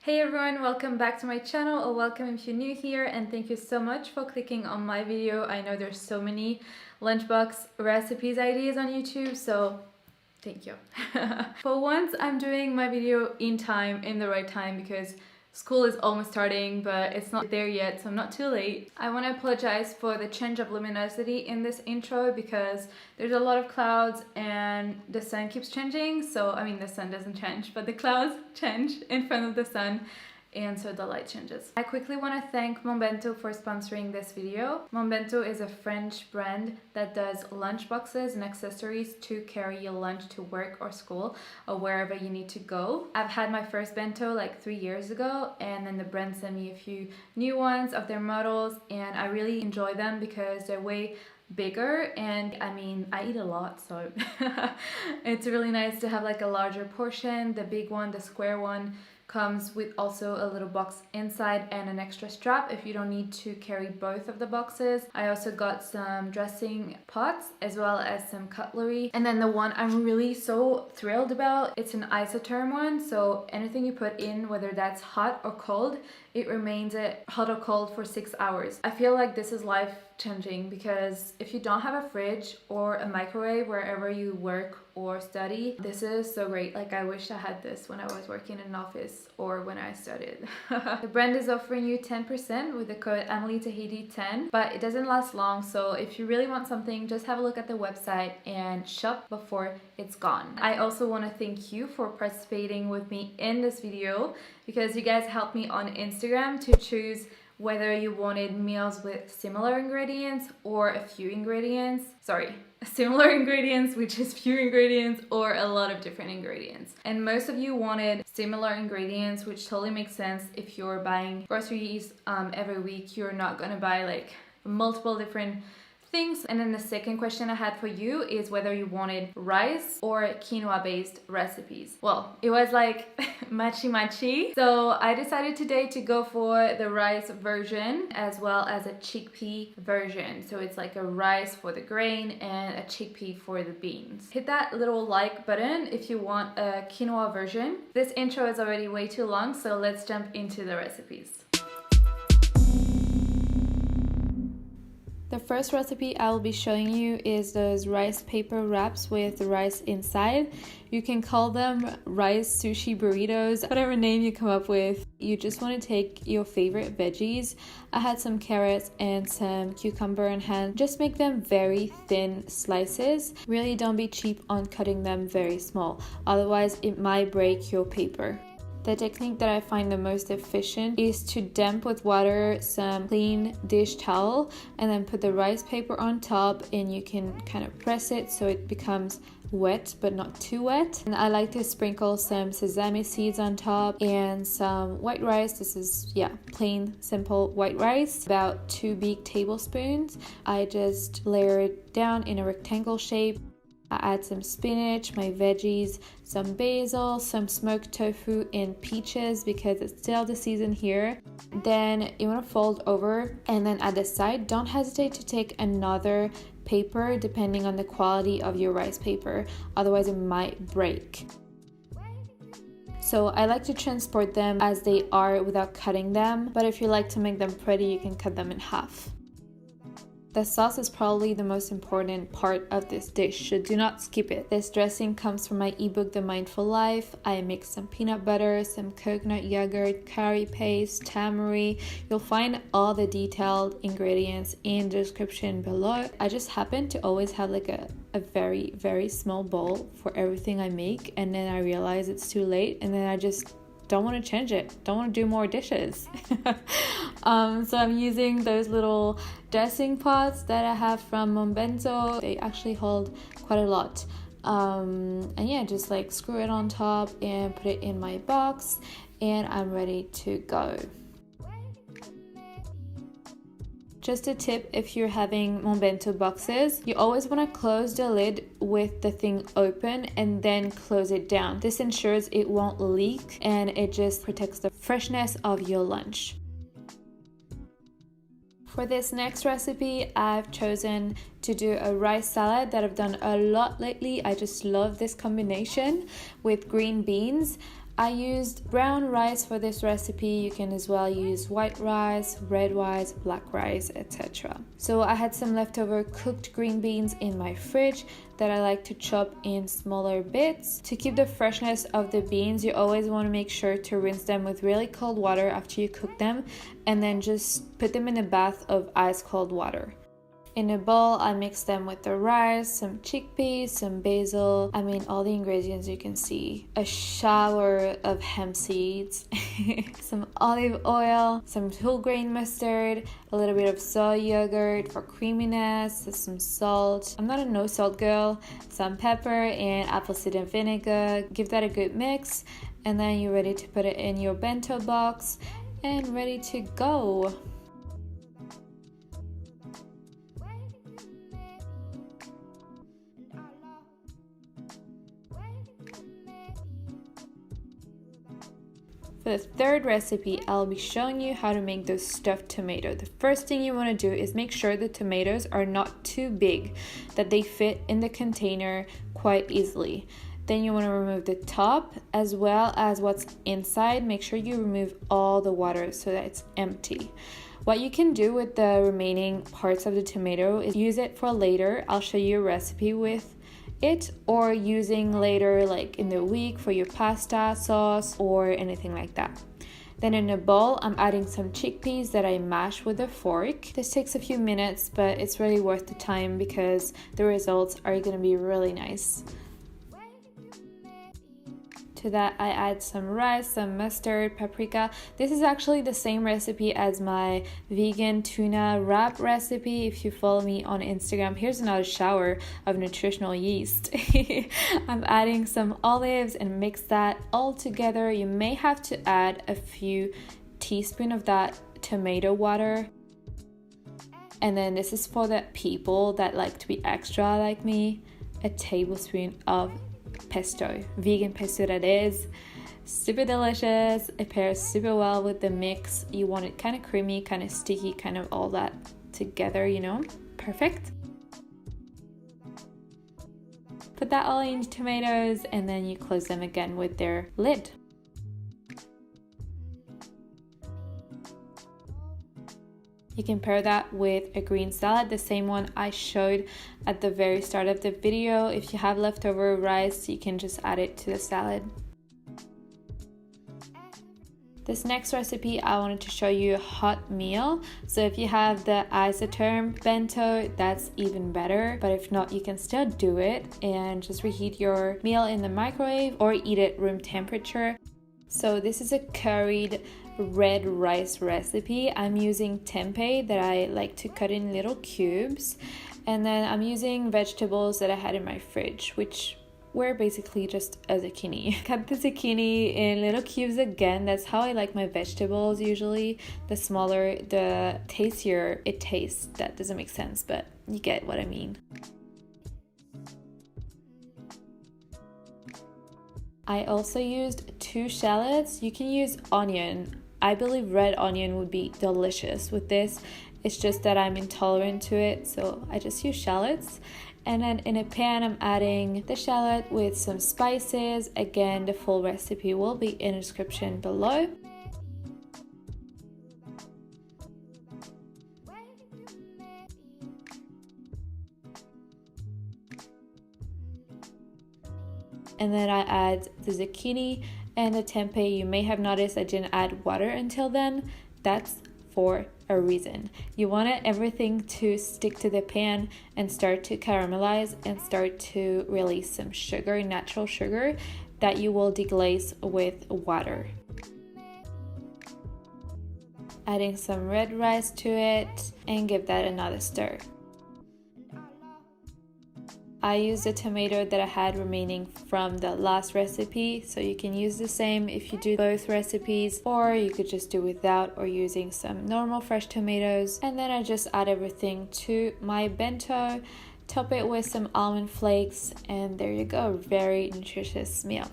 Hey everyone, welcome back to my channel, or welcome if you're new here, and thank you so much for clicking on my video. I know there's so many lunchbox recipes ideas on YouTube, so thank you. For once, I'm doing my video in the right time, because school is almost starting, but it's not there yet, so I'm not too late. I want to apologize for the change of luminosity in this intro because there's a lot of clouds and the sun keeps changing. So, I mean, the sun doesn't change, but the clouds change in front of the sun, and so the light changes. I quickly want to thank Monbento for sponsoring this video. Monbento is a French brand that does lunch boxes and accessories to carry your lunch to work or school or wherever you need to go. I've had my first bento like 3 years ago, and then the brand sent me a few new ones of their models, and I really enjoy them because they're way bigger, and I mean, I eat a lot, so it's really nice to have like a larger portion. The big one, the square one, comes with also a little box inside and an extra strap if you don't need to carry both of the boxes. I also got some dressing pots as well as some cutlery. And then the one I'm really so thrilled about, it's an isotherm one, so anything you put in, whether that's hot or cold, it remains hot or cold for 6 hours. I feel like this is life changing, because if you don't have a fridge or a microwave wherever you work or study, this is so great. Like, I wish I had this when I was working in an office or when I started. The brand is offering you 10% with the code AmelieTahiti10, but it doesn't last long, so if you really want something, just have a look at the website and shop before it's gone. I also want to thank you for participating with me in this video, because you guys helped me on Instagram to choose whether you wanted meals with similar ingredients or a few ingredients. Sorry, similar ingredients, which is few ingredients, or a lot of different ingredients. And most of you wanted similar ingredients, which totally makes sense. If you're buying groceries every week, you're not gonna buy like multiple different things. And then the second question I had for you is whether you wanted rice or quinoa based recipes. Well, it was like matchy. So I decided today to go for the rice version as well as a chickpea version. So it's like a rice for the grain and a chickpea for the beans. Hit that little like button if you want a quinoa version. This intro is already way too long, so let's jump into the recipes. The first recipe I will be showing you is those rice paper wraps with the rice inside. You can call them rice sushi burritos, whatever name you come up with. You just want to take your favorite veggies. I had some carrots and some cucumber in hand. Just make them very thin slices. Really don't be cheap on cutting them very small, otherwise it might break your paper. The technique that I find the most efficient is to damp with water some clean dish towel and then put the rice paper on top, and you can kind of press it so it becomes wet but not too wet. And I like to sprinkle some sesame seeds on top and some white rice. This is plain simple white rice, about 2 big tablespoons. I just layer it down in a rectangle shape. I add some spinach, my veggies, some basil, some smoked tofu, and peaches because it's still the season here. Then you want to fold over, and then at the side, don't hesitate to take another paper depending on the quality of your rice paper, otherwise it might break. So I like to transport them as they are without cutting them, but if you like to make them pretty, you can cut them in half. The sauce is probably the most important part of this dish, so do not skip it. This dressing comes from my ebook, TheMindfulLife. I mixed some peanut butter, some coconut yogurt, curry paste, tamari. You'll find all the detailed ingredients in the description below. I just happen to always have like a very, very small bowl for everything I make, and then I realize it's too late, and then I just don't want to change it, don't want to do more dishes. So I'm using those little dressing pots that I have from Monbento. They actually hold quite a lot. And yeah, just like screw it on top and put it in my box, and I'm ready to go. Just a tip, if you're having Monbento boxes, you always want to close the lid with the thing open and then close it down. This ensures it won't leak, and it just protects the freshness of your lunch. For this next recipe, I've chosen to do a rice salad that I've done a lot lately. I just love this combination with green beans. I used brown rice for this recipe. You can as well use white rice, red rice, black rice, etc. So I had some leftover cooked green beans in my fridge that I like to chop in smaller bits. To keep the freshness of the beans, you always want to make sure to rinse them with really cold water after you cook them, and then just put them in a bath of ice cold water. In a bowl, I mix them with the rice, some chickpeas, some basil, all the ingredients you can see. A shower of hemp seeds, some olive oil, some whole grain mustard, a little bit of soy yogurt for creaminess, some salt. I'm not a no salt girl. Some pepper and apple cider vinegar. Give that a good mix, and then you're ready to put it in your bento box and ready to go. For the third recipe, I'll be showing you how to make those stuffed tomato. The first thing you want to do is make sure the tomatoes are not too big, that they fit in the container quite easily. Then you want to remove the top as well as what's inside. Make sure you remove all the water so that it's empty. What you can do with the remaining parts of the tomato is use it for later. I'll show you a recipe with it, or using later like in the week for your pasta sauce or anything like that. Then in a bowl, I'm adding some chickpeas that I mash with a fork. This takes a few minutes, but it's really worth the time because the results are going to be really nice. To that, I add some rice, some mustard, paprika. This is actually the same recipe as my vegan tuna wrap recipe. If you follow me on Instagram, here's another shower of nutritional yeast. I'm adding some olives and mix that all together. You may have to add a few teaspoons of that tomato water. And then this is for the people that like to be extra like me, a tablespoon of pesto, vegan pesto that is. Super delicious. It pairs super well with the mix. You want it kind of creamy, kind of sticky, kind of all that together, perfect. Put that all in tomatoes and then you close them again with their lid. You can pair that with a green salad, the same one I showed at the very start of the video. If you have leftover rice, you can just add it to the salad. This next recipe, I wanted to show you a hot meal. So if you have the isotherm bento, that's even better. But if not, you can still do it and just reheat your meal in the microwave or eat it room temperature. So this is a curried red rice recipe. I'm using tempeh that I like to cut in little cubes, and then I'm using vegetables that I had in my fridge, which were basically just a zucchini. Cut the zucchini in little cubes again. That's how I like my vegetables usually. The smaller, the tastier it tastes. That doesn't make sense, but you get what I mean. I also used 2 shallots. You can use onion. I believe red onion would be delicious with this. It's just that I'm intolerant to it, so I just use shallots. And then in a pan, I'm adding the shallot with some spices. Again, the full recipe will be in the description below. And then I add the zucchini and the tempeh. You may have noticed I didn't add water until then. That's for a reason. You want everything to stick to the pan and start to caramelize and start to release some sugar, natural sugar, that you will deglaze with water. Adding some red rice to it and give that another stir. I used the tomato that I had remaining from the last recipe, so you can use the same if you do both recipes, or you could just do without or using some normal fresh tomatoes. And then I just add everything to my bento, top it with some almond flakes, and there you go, very nutritious meal.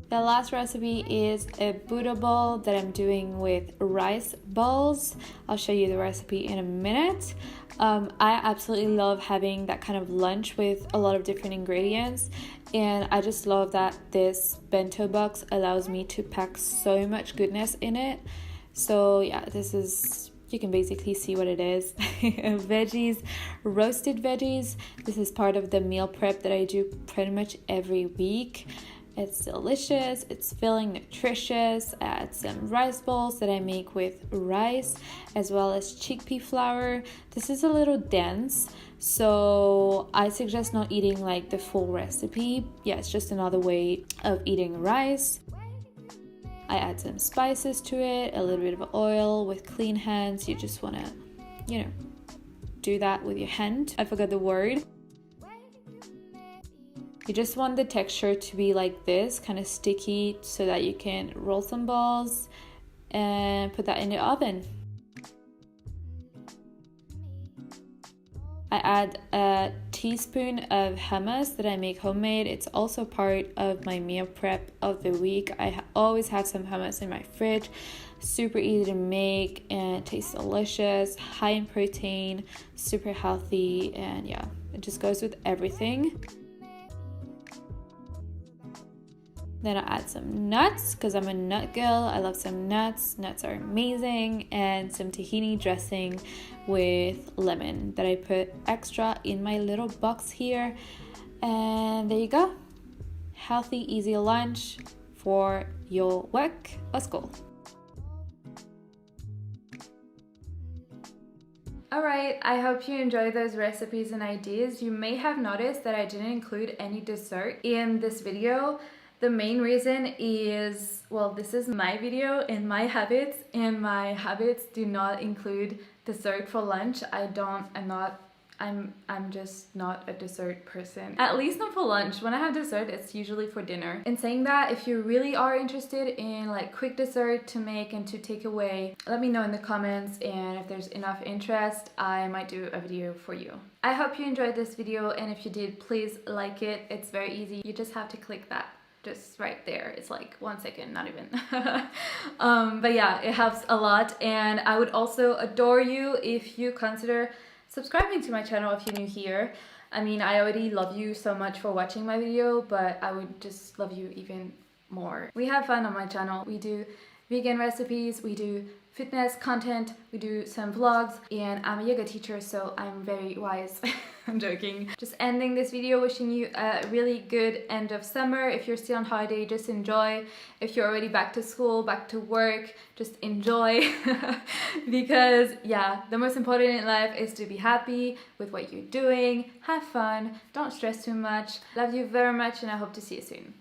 The last recipe is a Buddha bowl that I'm doing with rice balls. I'll show you the recipe in a minute. I absolutely love having that kind of lunch with a lot of different ingredients, and I just love that this bento box allows me to pack so much goodness in it. So yeah, this is, you can basically see what it is. Veggies, roasted veggies. This is part of the meal prep that I do pretty much every week. It's delicious, it's filling, nutritious. I add some rice balls that I make with rice as well as chickpea flour. This is a little dense, so I suggest not eating like the full recipe. Yeah, it's just another way of eating rice. I add some spices to it, a little bit of oil. With clean hands, you just want to, do that with your hand. I forgot the word. You just want the texture to be like this, kind of sticky, so that you can roll some balls and put that in the oven. I add a teaspoon of hummus that I make homemade. It's also part of my meal prep of the week. I always have some hummus in my fridge. Super easy to make and tastes delicious, high in protein, super healthy, and yeah, it just goes with everything. Then I add some nuts because I'm a nut girl. I love some nuts. Nuts are amazing. And some tahini dressing with lemon that I put extra in my little box here. And there you go. Healthy, easy lunch for your work or school. Alright, I hope you enjoyed those recipes and ideas. You may have noticed that I didn't include any dessert in this video. The main reason is, well, this is my video and my habits do not include dessert for lunch. I'm just not a dessert person. At least not for lunch. When I have dessert, it's usually for dinner. In saying that, if you really are interested in like quick dessert to make and to take away, let me know in the comments, and if there's enough interest, I might do a video for you. I hope you enjoyed this video, and if you did, please like it. It's very easy. You just have to click that. Just right there. It's like 1 second, not even. But yeah, it helps a lot, and I would also adore you if you consider subscribing to my channel if you're new here. I mean, I already love you so much for watching my video, but I would just love you even more. We have fun on my channel. We do vegan recipes, we do fitness content, we do some vlogs, and I'm a yoga teacher, so I'm very wise. I'm joking. Just ending this video, wishing you a really good end of summer. If you're still on holiday, just enjoy. If you're already back to school, back to work, just enjoy. Because yeah, the most important in life is to be happy with what you're doing, have fun, don't stress too much. Love you very much, and I hope to see you soon.